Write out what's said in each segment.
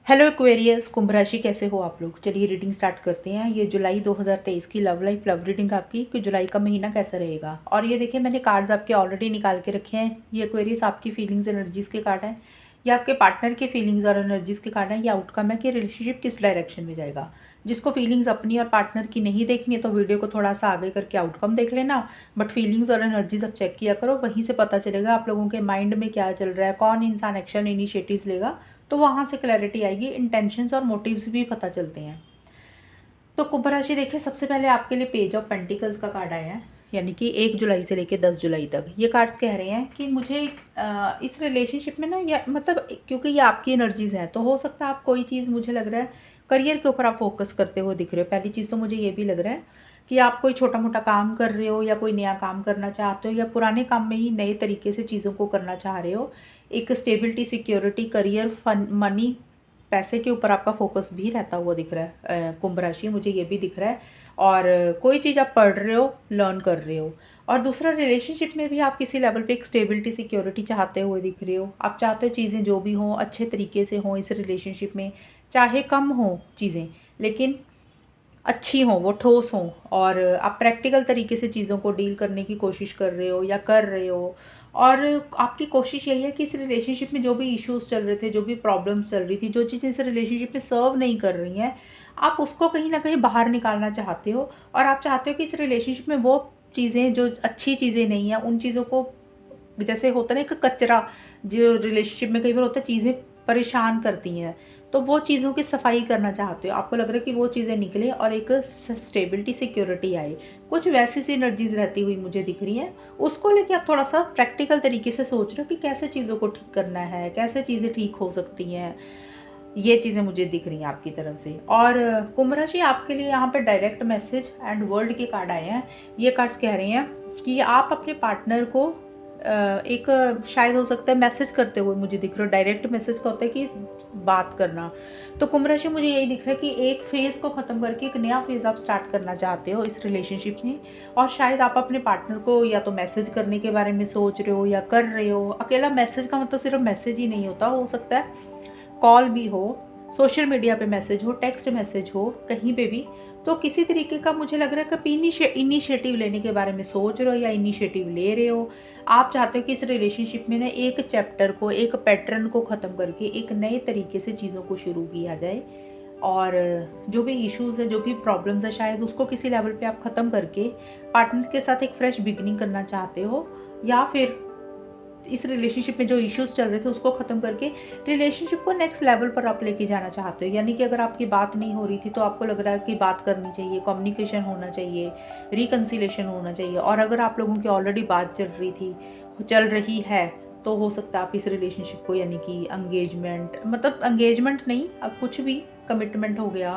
Hello Aquarius, कुंभ राशि कैसे हो आप लोग। चलिए रीडिंग स्टार्ट करते हैं। ये जुलाई 2023 की लव लाइफ लव रीडिंग आपकी कि जुलाई का महीना कैसा रहेगा। और ये देखिए मैंने कार्ड्स आपके ऑलरेडी निकाल के रखे हैं। ये एक्वेरियस आपकी फीलिंग्स एनर्जीज़ के कार्ड हैं, ये आपके पार्टनर के फीलिंग्स और एनर्जीज़ के कार्ड हैं। ये आउटकम है कि रिलेशनशिप किस डायरेक्शन में जाएगा। जिसको फीलिंग्स अपनी और पार्टनर की नहीं देखनी है तो वीडियो को थोड़ा सा आगे करके आउटकम देख लेना। बट फीलिंग्स और एनर्जीज अब चेक किया करो, वहीं से पता चलेगा आप लोगों के माइंड में क्या चल रहा है, कौन इंसान एक्शन इनिशिएटिव्स लेगा। तो वहाँ से क्लैरिटी आएगी, इंटेंशंस और मोटिव्स भी पता चलते हैं। तो कुंभ राशि देखिए, सबसे पहले आपके लिए पेज ऑफ पेंटिकल्स का कार्ड आया है, यानी कि 1 जुलाई से लेकर 10 जुलाई तक। ये कार्ड्स कह रहे हैं कि मुझे इस रिलेशनशिप में ना, या मतलब क्योंकि ये आपकी एनर्जीज हैं तो हो सकता है आप कोई चीज़, मुझे लग रहा है करियर के ऊपर आप फोकस करते हुए दिख रहे हो। पहली चीज़ तो मुझे ये भी लग रहा है कि आप कोई छोटा मोटा काम कर रहे हो या कोई नया काम करना चाहते हो, या पुराने काम में ही नए तरीके से चीज़ों को करना चाह रहे हो। एक stability, security, career, fun, money, पैसे के ऊपर आपका फोकस भी रहता हुआ दिख रहा है कुंभ राशि, मुझे ये भी दिख रहा है। और कोई चीज़ आप पढ़ रहे हो, लर्न कर रहे हो। और दूसरा, रिलेशनशिप में भी आप किसी लेवल पे एक स्टेबिलिटी, सिक्योरिटी चाहते हुए दिख रहे हो। आप चाहते हो चीज़ें जो भी हों अच्छे तरीके से हों इस रिलेशनशिप में, चाहे कम हों चीज़ें लेकिन अच्छी हों, वो ठोस हों। और आप प्रैक्टिकल तरीके से चीज़ों को डील करने की कोशिश कर रहे हो या कर रहे हो। और आपकी कोशिश यही है कि इस रिलेशनशिप में जो भी इश्यूज़ चल रहे थे, जो भी प्रॉब्लम्स चल रही थी, जो चीज़ें इस रिलेशनशिप में सर्व नहीं कर रही हैं, आप उसको कहीं न कहीं बाहर निकालना चाहते हो। और आप चाहते हो कि इस रिलेशनशिप में वो चीज़ें जो अच्छी चीज़ें नहीं हैं, उन चीज़ों को, जैसे होता है ना एक कचरा जो रिलेशनशिप में कई बार होता है, चीज़ें परेशान करती हैं, तो वो चीज़ों की सफाई करना चाहते हो। आपको लग रहा है कि वो चीज़ें निकले और एक स्टेबिलिटी, सिक्योरिटी आए। कुछ वैसी सी एनर्जीज रहती हुई मुझे दिख रही हैं। उसको लेके आप थोड़ा सा प्रैक्टिकल तरीके से सोच रहे हो कि कैसे चीज़ों को ठीक करना है, कैसे चीज़ें ठीक हो सकती हैं। ये चीज़ें मुझे दिख रही हैं आपकी तरफ से। और कुंभ राशि आपके लिए यहाँ पे डायरेक्ट मैसेज एंड वर्ल्ड के कार्ड आए हैं। ये कार्ड्स कह रहे हैं कि आप अपने पार्टनर को एक, शायद हो सकता है मैसेज करते हुए मुझे दिख रहा है। डायरेक्ट मैसेज का होता है कि बात करना। तो कुंभ राशि मुझे यही दिख रहा है कि एक फेज़ को ख़त्म करके एक नया फेज़ आप स्टार्ट करना चाहते हो इस रिलेशनशिप में। और शायद आप अपने पार्टनर को या तो मैसेज करने के बारे में सोच रहे हो या कर रहे हो। अकेला मैसेज का मतलब सिर्फ मैसेज ही नहीं होता, हो सकता है कॉल भी हो, सोशल मीडिया पे मैसेज हो, टेक्स्ट मैसेज हो, कहीं पे भी। तो किसी तरीके का मुझे लग रहा है कि इनिशिएटिव लेने के बारे में सोच रहे हो या इनिशिएटिव ले रहे हो। आप चाहते हो कि इस रिलेशनशिप में ना एक चैप्टर को, एक पैटर्न को ख़त्म करके एक नए तरीके से चीज़ों को शुरू किया जाए। और जो भी इश्यूज़ हैं, जो भी प्रॉब्लम्स है, शायद उसको किसी लेवल पे आप ख़त्म करके पार्टनर के साथ एक फ्रेश बिगिनिंग करना चाहते हो। या फिर इस रिलेशनशिप में जो इश्यूज चल रहे थे उसको ख़त्म करके रिलेशनशिप को नेक्स्ट लेवल पर आप लेके जाना चाहते हो। यानी कि अगर आपकी बात नहीं हो रही थी तो आपको लग रहा है कि बात करनी चाहिए, कम्युनिकेशन होना चाहिए, रिकन्सिलेशन होना चाहिए। और अगर आप लोगों की ऑलरेडी बात चल रही है तो हो सकता है आप इस रिलेशनशिप को, यानी कि एंगेजमेंट, मतलब एंगेजमेंट नहीं, अब कुछ भी कमिटमेंट हो गया,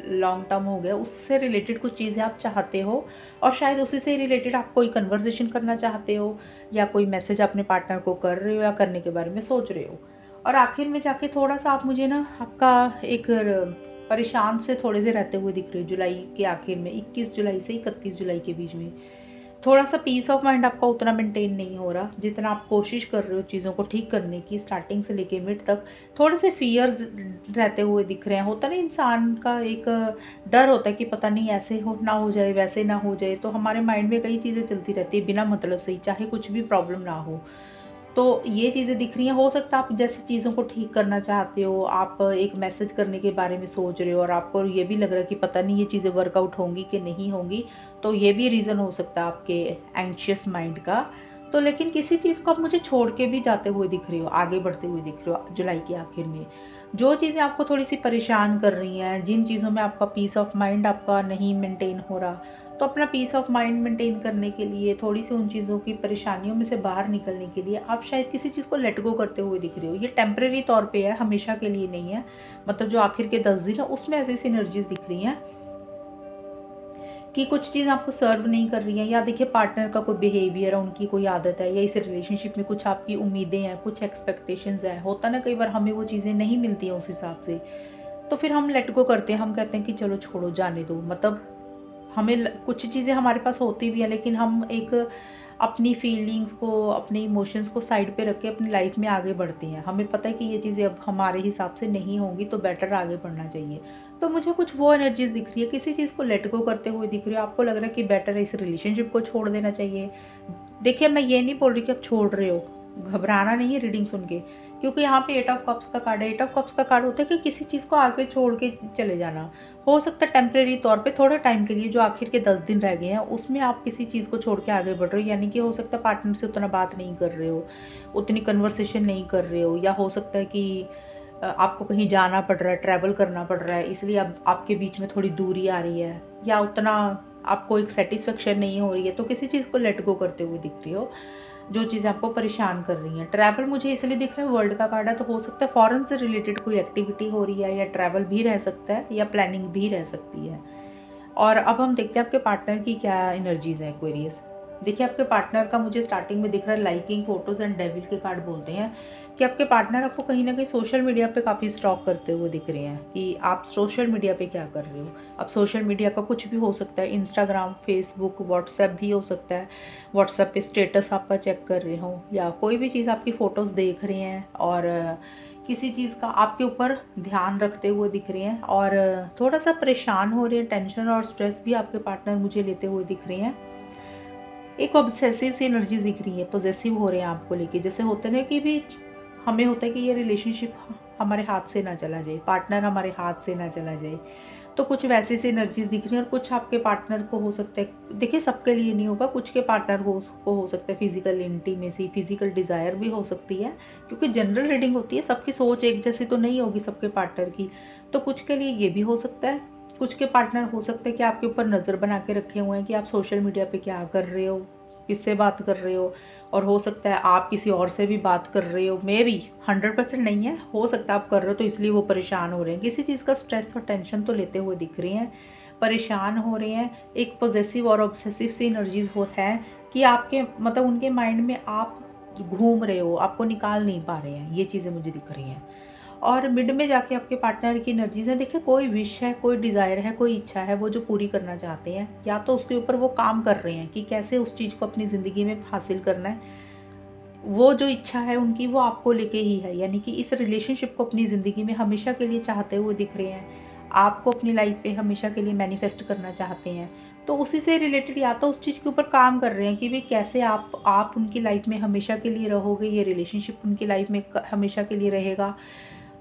लॉन्ग टर्म हो गया, उससे रिलेटेड कुछ चीज़ें आप चाहते हो। और शायद उसी से रिलेटेड आप कोई कन्वर्सेशन करना चाहते हो या कोई मैसेज अपने पार्टनर को कर रहे हो या करने के बारे में सोच रहे हो। और आखिर में जाके थोड़ा सा आप मुझे ना आपका एक परेशान से थोड़े से रहते हुए दिख रहे हो जुलाई के आखिर में, 21 जुलाई से 31 जुलाई के बीच में। थोड़ा सा पीस ऑफ माइंड आपका उतना मेंटेन नहीं हो रहा जितना आप कोशिश कर रहे हो चीज़ों को ठीक करने की, स्टार्टिंग से लेके मिड तक। थोड़े से फियर्स रहते हुए दिख रहे हैं। होता ना इंसान का एक डर होता है कि पता नहीं ऐसे हो ना हो जाए, वैसे ना हो जाए। तो हमारे माइंड में कई चीज़ें चलती रहती है बिना मतलब से ही, चाहे कुछ भी प्रॉब्लम ना हो। तो ये चीज़ें दिख रही हैं। हो सकता है आप जैसे चीज़ों को ठीक करना चाहते हो, आप एक मैसेज करने के बारे में सोच रहे हो और आपको ये भी लग रहा है कि पता नहीं ये चीज़ें वर्कआउट होंगी कि नहीं होंगी। तो ये भी रीज़न हो सकता है आपके एंग्शियस माइंड का। तो लेकिन किसी चीज़ को आप मुझे छोड़ के भी जाते हुए दिख रहे हो, आगे बढ़ते हुए दिख रहे हो जुलाई के आखिर में। जो चीज़ें आपको थोड़ी-सी परेशान कर रही हैं, जिन चीज़ों में आपका पीस ऑफ माइंड आपका नहीं मेंटेन हो रहा, तो अपना पीस ऑफ माइंड मेंटेन करने के लिए, थोड़ी-सी उन चीज़ों की परेशानियों में से बाहर निकलने के लिए आप शायद किसी चीज़ को लेट गो करते हुए दिख रहे हो। ये टेम्परेरी तौर पे है, हमेशा के लिए नहीं है। मतलब जो आखिर के 10 दिन है उसमें ऐसी-ऐसी एनर्जीज़ दिख रही हैं कि कुछ चीज़ आपको सर्व नहीं कर रही हैं। या देखिए पार्टनर का कोई बिहेवियर है, उनकी कोई आदत है, या इस रिलेशनशिप में कुछ आपकी उम्मीदें हैं, कुछ एक्सपेक्टेशंस हैं। होता ना कई बार हमें वो चीज़ें नहीं मिलती हैं उस हिसाब से, तो फिर हम लेट गो करते हैं। हम कहते हैं कि चलो छोड़ो, जाने दो। मतलब कुछ चीज़ें हमारे पास होती भी हैं, लेकिन हम एक अपनी फीलिंग्स को, अपने इमोशंस को साइड पे रख के अपनी लाइफ में आगे बढ़ते हैं। हमें पता है कि ये चीज़ें अब हमारे हिसाब से नहीं होंगी, तो बेटर आगे बढ़ना चाहिए। तो मुझे कुछ वो एनर्जीज़ दिख रही है, किसी चीज़ को लेट गो करते हुए दिख रही है। आपको लग रहा है कि बेटर है इस रिलेशनशिप को छोड़ देना चाहिए। देखिए, मैं ये नहीं बोल रही कि आप छोड़ रहे हो, घबराना नहीं है रीडिंग सुन के, क्योंकि यहाँ पे 8 ऑफ कप्स का कार्ड है। 8 ऑफ कप्स का कार्ड होता है कि किसी चीज़ को आगे छोड़ के चले जाना। हो सकता है टेम्परेरी तौर पे, थोड़े टाइम के लिए, जो आखिर के 10 दिन रह गए हैं उसमें आप किसी चीज़ को छोड़ के आगे बढ़ रहे हो। यानी कि हो सकता है पार्टनर से उतना बात नहीं कर रहे हो, उतनी कन्वर्सेशन नहीं कर रहे हो, या हो सकता है कि आपको कहीं जाना पड़ रहा है, ट्रैवल करना पड़ रहा है, इसलिए अब आपके बीच में थोड़ी दूरी आ रही है, या उतना आपको एक सेटिस्फेक्शन नहीं हो रही है। तो किसी चीज़ को लेट गो करते हुए दिख रही हो, जो चीज़ें आपको परेशान कर रही हैं। ट्रैवल मुझे इसलिए दिख रहा है, वर्ल्ड का कार्ड है, तो हो सकता है फॉरेन से रिलेटेड कोई एक्टिविटी हो रही है, या ट्रैवल भी रह सकता है, या प्लानिंग भी रह सकती है। और अब हम देखते हैं आपके पार्टनर की क्या एनर्जीज़ हैं एक्वेरियस। देखिए, आपके पार्टनर का मुझे स्टार्टिंग में दिख रहा है लाइकिंग फोटोज़ एंड डेविल के कार्ड बोलते हैं कि आपके पार्टनर आपको कहीं ना कहीं सोशल मीडिया पे काफ़ी स्टॉक करते हुए दिख रहे हैं कि आप सोशल मीडिया पे क्या कर रहे हो। अब सोशल मीडिया का कुछ भी हो सकता है, इंस्टाग्राम, फेसबुक, व्हाट्सएप भी हो सकता है। व्हाट्सएप पे स्टेटस आपका चेक कर रहे हो, या कोई भी चीज़ आपकी फ़ोटोज़ देख रहे हैं, और किसी चीज़ का आपके ऊपर ध्यान रखते हुए दिख रहे हैं, और थोड़ा सा परेशान हो रहे हैं। टेंशन और स्ट्रेस भी आपके पार्टनर मुझे लेते हुए दिख रहे हैं। एक ऑब्सेसिव सी एनर्जी दिख रही है, पॉजेसिव हो रहे हैं आपको लेके। जैसे होता है ना कि भी हमें होता है कि ये रिलेशनशिप हमारे हाथ से ना चला जाए, पार्टनर हमारे हाथ से ना चला जाए। तो कुछ वैसी सी एनर्जीज दिख रही हैं। और कुछ आपके पार्टनर को हो सकता है, देखिए सबके लिए नहीं होगा, कुछ के पार्टनर को हो सकता है फिजिकल इंटीमेसी, फिजिकल डिज़ायर भी हो सकती है, क्योंकि जनरल रीडिंग होती है, सबकी सोच एक जैसी तो नहीं होगी सबके पार्टनर की। तो कुछ के लिए ये भी हो सकता है। कुछ के पार्टनर हो सकते हैं कि आपके ऊपर नज़र बना के रखे हुए हैं कि आप सोशल मीडिया पे क्या कर रहे हो, किससे बात कर रहे हो। और हो सकता है आप किसी और से भी बात कर रहे हो, मे बी 100% नहीं है, हो सकता है आप कर रहे हो, तो इसलिए वो परेशान हो रहे हैं। किसी चीज़ का स्ट्रेस और टेंशन तो लेते हुए दिख रही हैं, परेशान हो रहे हैं। एक पॉजेसिव और ऑब्सेसिव सी एनर्जीज हो है कि आपके मतलब उनके माइंड में आप घूम रहे हो, आपको निकाल नहीं पा रहे हैं। ये चीज़ें मुझे दिख रही हैं। और मिड में जाके आपके पार्टनर की एनर्जीज है, देखिए कोई विश है, कोई डिज़ायर है, कोई इच्छा है, वो जो पूरी करना चाहते हैं, या तो उसके ऊपर वो काम कर रहे हैं कि कैसे उस चीज़ को अपनी ज़िंदगी में हासिल करना है। वो जो इच्छा है उनकी, वो आपको लेके ही है, यानी कि इस रिलेशनशिप को अपनी ज़िंदगी में हमेशा के लिए चाहते हुए दिख रहे हैं। आपको अपनी लाइफ पे हमेशा के लिए मैनिफेस्ट करना चाहते हैं। तो उसी से रिलेटेड या तो उस चीज़ के ऊपर काम कर रहे हैं कि भाई कैसे आप उनकी लाइफ में हमेशा के लिए रहोगे, ये रिलेशनशिप उनकी लाइफ में हमेशा के लिए रहेगा।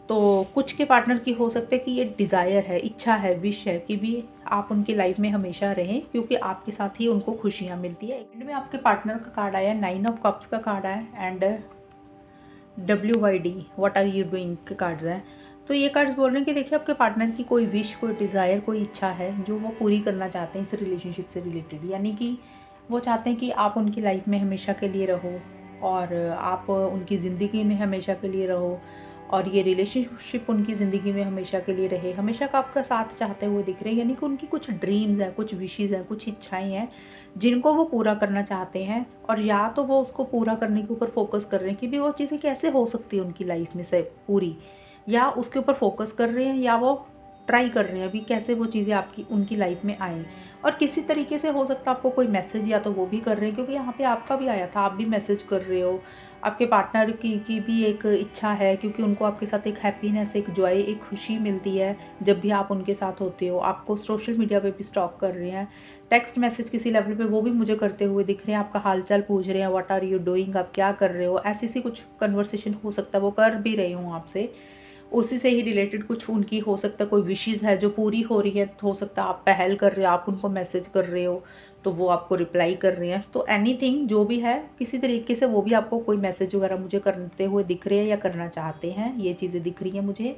तो कुछ के पार्टनर की हो सकता है कि ये डिज़ायर है, इच्छा है, विश है कि भी आप उनकी लाइफ में हमेशा रहें, क्योंकि आपके साथ ही उनको खुशियाँ मिलती है। एंड में आपके पार्टनर का कार्ड आया, 9 ऑफ कप्स का कार्ड आया, and WYD, what are you doing के कार्ड्स हैं। तो ये कार्ड्स बोल रहे हैं कि देखिए आपके पार्टनर की कोई विश, कोई डिज़ायर, कोई इच्छा है जो वो पूरी करना चाहते हैं इस रिलेशनशिप से रिलेटेड। यानी कि वो चाहते हैं कि आप उनकी लाइफ में हमेशा के लिए रहो, और आप उनकी ज़िंदगी में हमेशा के लिए रहो, और ये रिलेशनशिप उनकी ज़िंदगी में हमेशा के लिए रहे, हमेशा का आपका साथ चाहते हुए दिख रहे हैं। यानी कि उनकी कुछ ड्रीम्स हैं, कुछ विशेज़ हैं, कुछ इच्छाएं हैं जिनको वो पूरा करना चाहते हैं, और या तो वो उसको पूरा करने के ऊपर फोकस कर रहे हैं कि भी वो चीज़ें कैसे हो सकती है उनकी लाइफ में से पूरी, या उसके ऊपर फोकस कर रहे हैं, या वो ट्राई कर रहे हैं अभी कैसे वो चीज़ें आपकी उनकी लाइफ में आएँ। और किसी तरीके से हो सकता है आपको कोई मैसेज, या तो वो भी कर रहे हैं, क्योंकि यहाँ पे आपका भी आया था, आप भी मैसेज कर रहे हो। आपके पार्टनर की भी एक इच्छा है, क्योंकि उनको आपके साथ एक हैप्पीनेस, एक जॉय, एक खुशी मिलती है जब भी आप उनके साथ होते हो। आपको सोशल मीडिया पे भी स्टॉक कर रहे हैं, टेक्स्ट मैसेज किसी लेवल पे वो भी मुझे करते हुए दिख रहे हैं, आपका हालचाल पूछ रहे हैं, व्हाट आर यू डूइंग, आप क्या कर रहे हो, ऐसी सी कुछ कन्वर्सेशन हो सकता है वो कर भी रहे हों आपसे। उसी से ही रिलेटेड कुछ उनकी हो सकता है कोई विशेज़ है जो पूरी हो रही है। हो सकता है आप पहल कर रहे हो, आप उनको मैसेज कर रहे हो, तो वो आपको रिप्लाई कर रहे हैं। तो एनीथिंग जो भी है, किसी तरीके से वो भी आपको कोई मैसेज वगैरह मुझे करते हुए दिख रहे हैं या करना चाहते हैं, ये चीज़ें दिख रही हैं मुझे।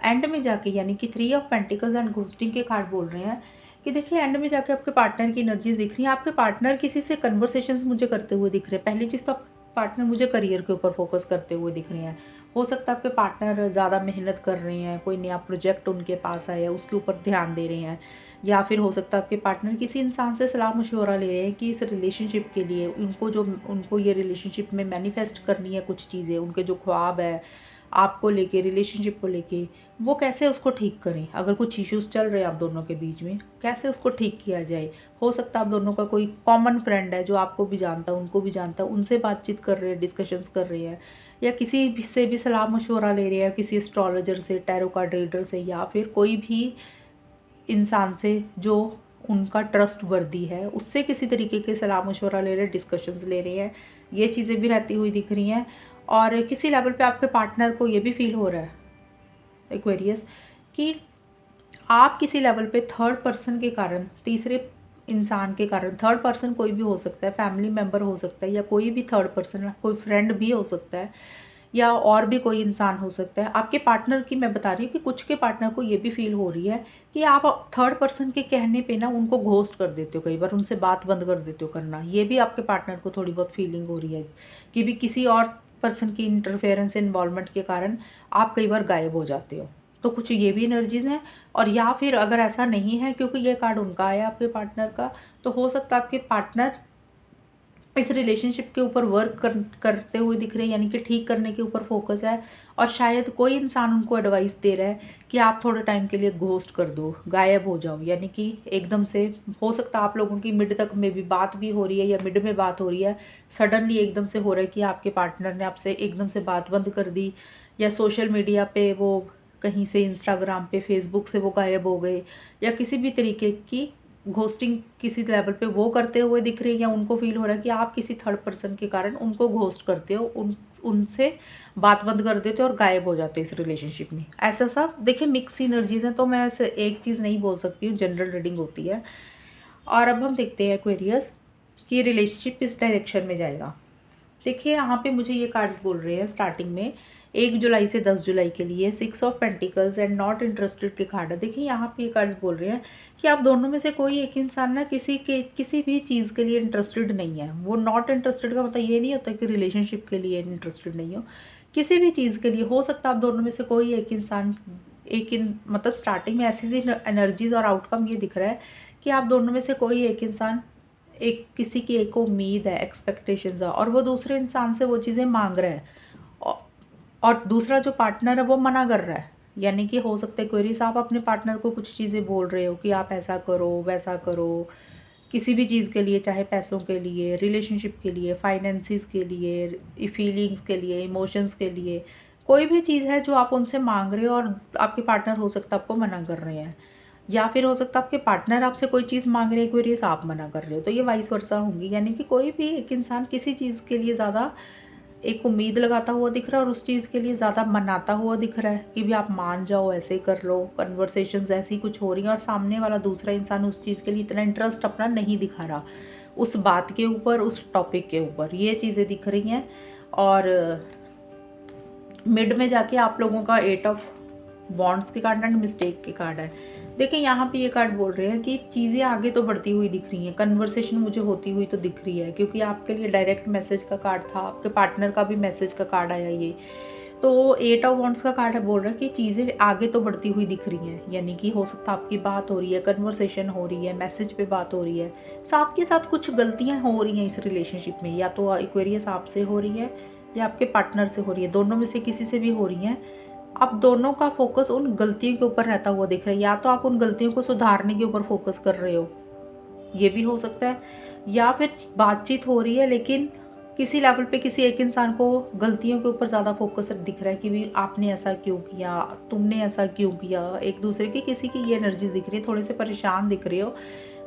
एंड में जाके यानी कि 3 ऑफ पेंटिकल्स एंड घोस्टिंग के कार्ड बोल रहे हैं कि देखिए एंड में जाके आपके पार्टनर की एनर्जीज दिख रही हैं। आपके पार्टनर किसी से कन्वर्सेशंस मुझे करते हुए दिख रहे हैं। पहली चीज़ तो आप पार्टनर मुझे करियर के ऊपर फोकस करते हुए दिख रहे हैं। हो सकता है आपके पार्टनर ज़्यादा मेहनत कर रहे हैं, कोई नया प्रोजेक्ट उनके पास आया है उसके ऊपर ध्यान दे रहे हैं, या फिर हो सकता है आपके पार्टनर किसी इंसान से सलाह मशवरा ले रहे हैं कि इस रिलेशनशिप के लिए उनको ये रिलेशनशिप में मैनिफेस्ट करनी है कुछ चीज़ें, उनके जो ख्वाब है आपको लेके, रिलेशनशिप को लेके, वो कैसे उसको ठीक करें। अगर कुछ इश्यूज चल रहे हैं आप दोनों के बीच में, कैसे उसको ठीक किया जाए। हो सकता है आप दोनों का कोई कॉमन फ्रेंड है जो आपको भी जानता है, उनको भी जानता है, उनसे बातचीत कर रहे हैं, डिस्कशंस कर रहे हैं, या किसी भी से भी सलाह मशवरा ले रहे हैं, किसी एस्ट्रोलॉजर से, टैरो कार्ड रीडर से, या फिर कोई भी इंसान से जो उनका ट्रस्ट वर्दी है, उससे किसी तरीके के सलाह मशवरा ले रहे हैं, डिस्कशंस ले रहे हैं। ये चीज़ें भी रहती हुई दिख रही हैं। और किसी लेवल पे आपके पार्टनर को ये भी फील हो रहा है एक्वेरियस कि आप किसी लेवल पे थर्ड पर्सन के कारण, तीसरे इंसान के कारण, थर्ड पर्सन कोई भी हो सकता है, फैमिली मेम्बर हो सकता है, या कोई भी थर्ड पर्सन, कोई फ्रेंड भी हो सकता है, या और भी कोई इंसान हो सकता है। आपके पार्टनर की मैं बता रही हूँ कि कुछ के पार्टनर को ये भी फील हो रही है कि आप थर्ड पर्सन के कहने पे ना उनको घोस्ट कर देते हो, कई बार उनसे बात बंद कर देते हो करना। ये भी आपके पार्टनर को थोड़ी बहुत फीलिंग हो रही है कि भी किसी और पर्सन की इंटरफेरेंस, इन्वॉल्वमेंट के कारण आप कई बार गायब हो जाते हो। तो कुछ ये भी एनर्जीज़ हैं। और या फिर अगर ऐसा नहीं है, क्योंकि ये कार्ड उनका आया आपके पार्टनर का, तो हो सकता है आपके पार्टनर इस रिलेशनशिप के ऊपर वर्क करते हुए दिख रहे हैं, यानी कि ठीक करने के ऊपर फोकस है। और शायद कोई इंसान उनको एडवाइस दे रहा है कि आप थोड़े टाइम के लिए घोस्ट कर दो, गायब हो जाओ, यानी कि एकदम से। हो सकता है आप लोगों की मिड तक में भी बात भी हो रही है, या मिड में बात हो रही है, सडनली एकदम से हो रहा है कि आपके पार्टनर ने आपसे एकदम से बात बंद कर दी, या सोशल मीडिया पे वो कहीं से, इंस्टाग्राम पे, फेसबुक से वो गायब हो गए, या किसी भी तरीके की घोस्टिंग किसी लेवल पे वो करते हुए दिख रही है, या उनको फील हो रहा है कि आप किसी थर्ड पर्सन के कारण उनको घोस्ट करते हो, उनसे बात बंद कर देते हो और गायब हो जाते हो इस रिलेशनशिप में। ऐसा सब देखिए मिक्स एनर्जीज हैं, तो मैं ऐसे एक चीज़ नहीं बोल सकती हूँ, जनरल रीडिंग होती है। और अब हम देखते हैं एक्वेरियस कि रिलेशनशिप किस डायरेक्शन में जाएगा। देखिए यहाँ पे मुझे ये कार्ड्स बोल रहे हैं स्टार्टिंग में 1 जुलाई से 10 जुलाई के लिए 6 of pentacles and not interested के कार्ड है। देखिए यहाँ पे ये कार्ड्स बोल रहे हैं कि आप दोनों में से कोई एक इंसान ना किसी भी चीज़ के लिए इंटरेस्टेड नहीं है। वो नॉट इंटरेस्टेड का मतलब ये नहीं होता कि रिलेशनशिप के लिए इंटरेस्टेड नहीं हो, किसी भी चीज़ के लिए हो सकता है। आप दोनों में से कोई एक इंसान मतलब स्टार्टिंग में ऐसी सी एनर्जीज और आउटकम ये दिख रहा है कि आप दोनों में से कोई एक इंसान, एक किसी की एक उम्मीद है, एक्सपेक्टेशंस है, और वो दूसरे इंसान से वो चीज़ें मांग रहा है, और दूसरा जो पार्टनर है वो मना कर रहा है। यानी कि हो सकता है क्वेरीज आप अपने पार्टनर को कुछ चीज़ें बोल रहे हो कि आप ऐसा करो, वैसा करो, किसी भी चीज़ के लिए, चाहे पैसों के लिए, रिलेशनशिप के लिए, फाइनेंसिस के लिए, फीलिंग्स के लिए, इमोशंस के लिए, कोई भी चीज़ है जो आप उनसे मांग रहे हो और आपके पार्टनर हो सकता है आपको मना कर रहे हैं, या फिर हो सकता है आपके पार्टनर आपसे कोई चीज़ मांग रहे हैं, क्वेरीज आप मना कर रहे हो। तो ये वाइस वर्सा होंगी, यानी कि कोई भी एक इंसान किसी चीज़ के लिए ज़्यादा एक उम्मीद लगाता हुआ दिख रहा है और उस चीज़ के लिए ज़्यादा मनाता हुआ दिख रहा है कि भी आप मान जाओ, ऐसे कर लो, कन्वर्सेशंस ऐसी कुछ हो रही हैं, और सामने वाला दूसरा इंसान उस चीज़ के लिए इतना इंटरेस्ट अपना नहीं दिखा रहा, उस बात के ऊपर, उस टॉपिक के ऊपर। ये चीज़ें दिख रही हैं। और मिड में जाके आप लोगों का 8 ऑफ बॉन्ड्स के कार्ड एंड मिस्टेक के कार्ड है। देखिए यहाँ पे ये कार्ड बोल रहे हैं कि चीज़ें आगे तो बढ़ती हुई दिख रही हैं, कन्वर्सेशन मुझे होती हुई तो दिख रही है, क्योंकि आपके लिए डायरेक्ट मैसेज का कार्ड था, आपके पार्टनर का भी मैसेज का कार्ड आया ये। तो 8 ऑफ वॉन्ड्स का कार्ड है, बोल रहा है कि चीज़ें आगे तो बढ़ती हुई दिख रही हैं, यानी कि हो सकता है आपकी बात हो रही है, कन्वर्सेशन हो रही है, मैसेज पे बात हो रही है। साथ के साथ कुछ गलतियाँ हो रही हैं इस रिलेशनशिप में, या तो एक्वेरियस आपसे हो रही है या आपके पार्टनर से हो रही है, दोनों में से किसी से भी हो रही हैं। अब दोनों का फोकस उन गलतियों के ऊपर रहता हुआ दिख रहा है, या तो आप उन गलतियों को सुधारने के ऊपर फोकस कर रहे हो, ये भी हो सकता है, या फिर बातचीत हो रही है लेकिन किसी लेवल पे किसी एक इंसान को गलतियों के ऊपर ज़्यादा फोकस दिख रहा है कि भी आपने ऐसा क्यों किया, तुमने ऐसा क्यों किया। एक दूसरे की किसी की ये एनर्जी दिख रही है, थोड़े से परेशान दिख रहे हो।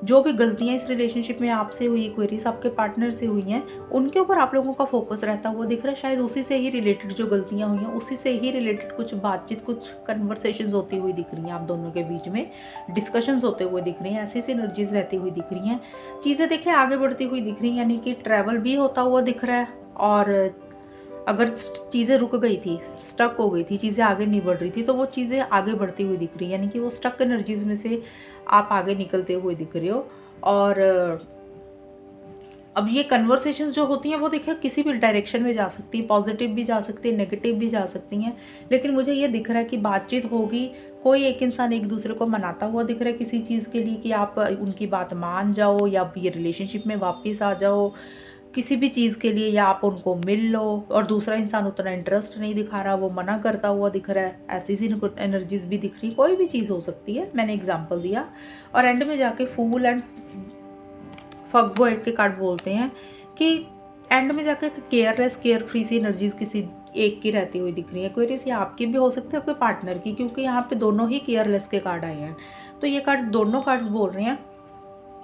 जो भी गलतियाँ इस रिलेशनशिप में आपसे हुई, क्वेरीज आपके पार्टनर से हुई हैं, उनके ऊपर आप लोगों का फोकस रहता हुआ दिख रहा है। शायद उसी से ही रिलेटेड जो गलतियाँ हुई हैं, उसी से ही रिलेटेड कुछ बातचीत, कुछ कन्वर्सेशंस होती हुई दिख रही हैं, आप दोनों के बीच में डिस्कशंस होते हुए दिख रही हैं, ऐसी सी एनर्जीज रहती हुई दिख रही हैं। चीज़ें देखिए आगे बढ़ती हुई दिख रही हैं, यानी कि ट्रैवल भी होता हुआ दिख रहा है। और अगर चीज़ें रुक गई थी, स्टक हो गई थी, चीज़ें आगे नहीं बढ़ रही थी, तो वो चीज़ें आगे बढ़ती हुई दिख रही है, यानी कि वो स्टक एनर्जीज में से आप आगे निकलते हुए दिख रहे हो। और अब ये कन्वर्सेशंस जो होती हैं वो देखिए किसी भी डायरेक्शन में जा सकती हैं, पॉजिटिव भी जा सकती है, नेगेटिव भी जा सकती हैं, लेकिन मुझे ये दिख रहा है कि बातचीत होगी, कोई एक इंसान एक दूसरे को मनाता हुआ दिख रहा है किसी चीज़ के लिए कि आप उनकी बात मान जाओ या ये रिलेशनशिप में वापस आ जाओ। किसी भी चीज़ के लिए, या आप उनको मिल लो और दूसरा इंसान उतना इंटरेस्ट नहीं दिखा रहा, वो मना करता हुआ दिख रहा है, ऐसी सी एनर्जीज भी दिख रही, कोई भी चीज़ हो सकती है, मैंने एग्जांपल दिया। और एंड में जाके फूल एंड फगबॉय के कार्ड बोलते हैं कि एंड में जाके केयरलेस केयर फ्री सी एनर्जीज किसी एक की रहती हुई दिख रही है। क्वेरीज ये आपकी भी हो सकती है, आपके पार्टनर की, क्योंकि यहाँ पे दोनों ही केयरलेस के कार्ड आए हैं। तो ये कार्ड, दोनों कार्ड्स बोल रहे हैं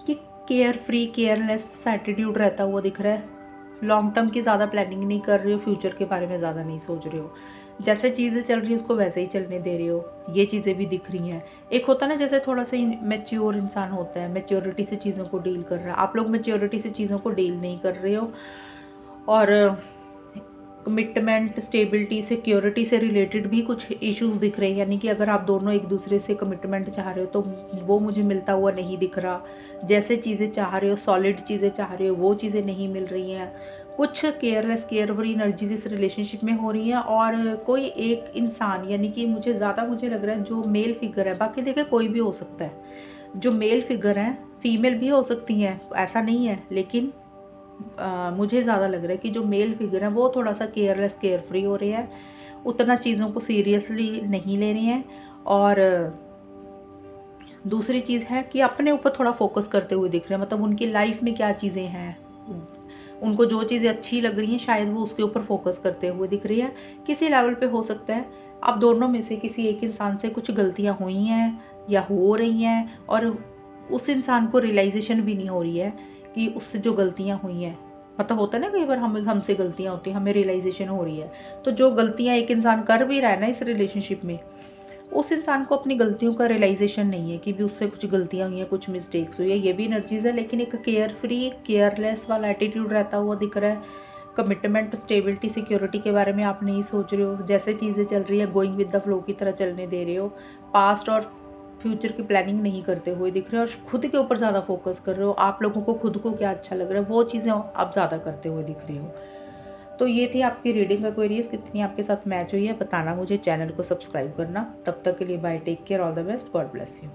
कि केयर फ्री केयरलेस एटीट्यूड रहता हुआ दिख रहा है। लॉन्ग टर्म की ज़्यादा प्लानिंग नहीं कर रहे हो, फ्यूचर के बारे में ज़्यादा नहीं सोच रहे हो, जैसे चीज़ें चल रही है उसको वैसे ही चलने दे रहे हो, ये चीज़ें भी दिख रही हैं। एक होता है ना जैसे थोड़ा सा मैच्योर इंसान होता है, मैच्योरिटी से चीज़ों को डील कर रहा है, आप लोग मैच्योरिटी से चीज़ों को डील नहीं कर रहे हो, और कमिटमेंट, स्टेबिलिटी, सिक्योरिटी से रिलेटेड भी कुछ इश्यूज दिख रहे हैं। यानी कि अगर आप दोनों एक दूसरे से कमिटमेंट चाह रहे हो तो वो मुझे मिलता हुआ नहीं दिख रहा, जैसे चीज़ें चाह रहे हो, सॉलिड चीज़ें चाह रहे हो, वो चीज़ें नहीं मिल रही हैं। कुछ केयरलेस केयर फ्री एनर्जीज इस रिलेशनशिप में हो रही हैं, और कोई एक इंसान, यानी कि मुझे लग रहा है जो मेल फिगर है, बाकी देखिए कोई भी हो सकता है, जो मेल फिगर हैं, फीमेल भी हो सकती हैं, ऐसा नहीं है, लेकिन मुझे ज़्यादा लग रहा है कि जो मेल फिगर हैं वो थोड़ा सा केयरलेस केयर फ्री हो रहे हैं, उतना चीज़ों को सीरियसली नहीं ले रहे हैं। और दूसरी चीज़ है कि अपने ऊपर थोड़ा फोकस करते हुए दिख रहे हैं, मतलब उनकी लाइफ में क्या चीज़ें हैं, उनको जो चीज़ें अच्छी लग रही हैं शायद वो उसके ऊपर फोकस करते हुए दिख रही है। किसी लेवल पे हो सकता है आप दोनों में से किसी एक इंसान से कुछ गलतियाँ हुई हैं या हो रही हैं, और उस इंसान को रियलाइजेशन भी नहीं हो रही है कि उससे जो गलतियाँ हुई हैं, मतलब होता है ना कई बार हमसे गलतियाँ होती हैं, हमें रियलाइजेशन हो रही है। तो जो गलतियाँ एक इंसान कर भी रहा है ना इस रिलेशनशिप में, उस इंसान को अपनी गलतियों का रियलाइजेशन नहीं है कि भी उससे कुछ गलतियाँ हुई हैं, कुछ मिस्टेक्स हुई है, ये भी एनर्जीज है। लेकिन एक केयर फ्री केयरलेस वाला एटीट्यूड रहता हुआ दिख रहा है। कमिटमेंट, स्टेबिलिटी, सिक्योरिटी के बारे में आप नहीं सोच रहे हो, जैसे चीज़ें चल रही है गोइंग विद द फ्लो की तरह चलने दे रहे हो। पास्ट और फ्यूचर की प्लानिंग नहीं करते हुए दिख रहे हो, और खुद के ऊपर ज़्यादा फोकस कर रहे हो, आप लोगों को खुद को क्या अच्छा लग रहा है वो चीज़ें आप ज़्यादा करते हुए दिख रही हो। तो ये थी आपकी रीडिंग एक्वेरियस, कितनी आपके साथ मैच हुई है बताना मुझे, चैनल को सब्सक्राइब करना। तब तक के लिए bye, take care, all the best, God bless you.